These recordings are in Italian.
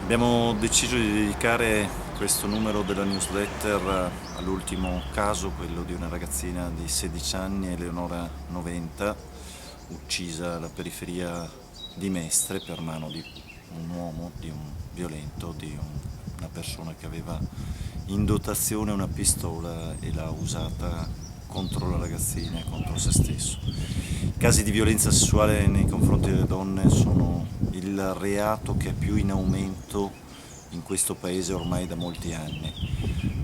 Abbiamo deciso di dedicare questo numero della newsletter all'ultimo caso, quello di una ragazzina di 16 anni, Eleonora Noventa, uccisa alla periferia di Mestre per mano di un uomo, di un violento, una persona che aveva in dotazione una pistola e l'ha usata contro la ragazzina e contro se stesso. I casi di violenza sessuale nei confronti delle donne sono il reato che è più in aumento in questo paese ormai da molti anni.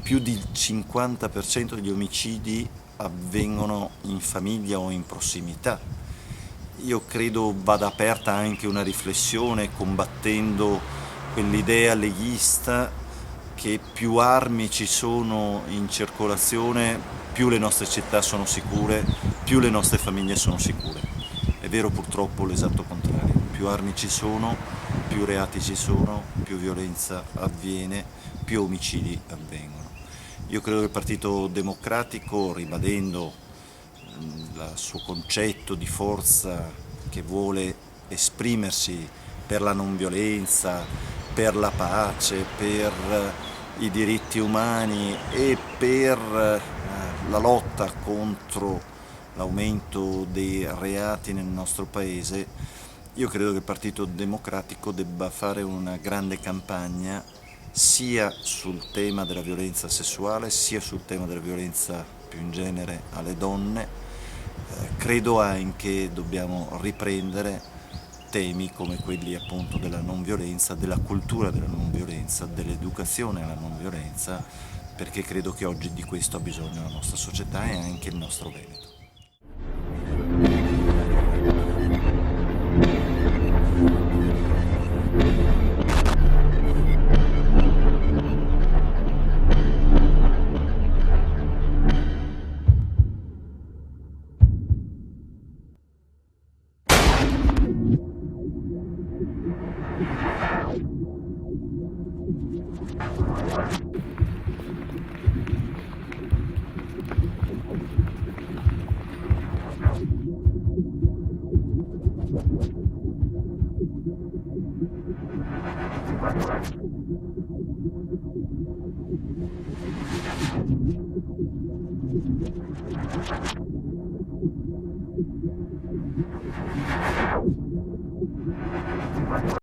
Più del 50% degli omicidi avvengono in famiglia o in prossimità. Io credo vada aperta anche una riflessione combattendo quell'idea leghista che più armi ci sono in circolazione, più le nostre città sono sicure, più le nostre famiglie sono sicure. È vero purtroppo l'esatto contrario, più armi ci sono, più reati ci sono, più violenza avviene, più omicidi avvengono. Io credo che il Partito Democratico, ribadendo il suo concetto di forza che vuole esprimersi per la non violenza, per la pace, per i diritti umani e per la lotta contro l'aumento dei reati nel nostro paese, io credo che il Partito Democratico debba fare una grande campagna sia sul tema della violenza sessuale, sia sul tema della violenza più in genere alle donne. Credo anche dobbiamo riprendere temi come quelli appunto della non violenza, della cultura della non violenza, dell'educazione alla non violenza, perché credo che oggi di questo ha bisogno la nostra società e anche il nostro Veneto.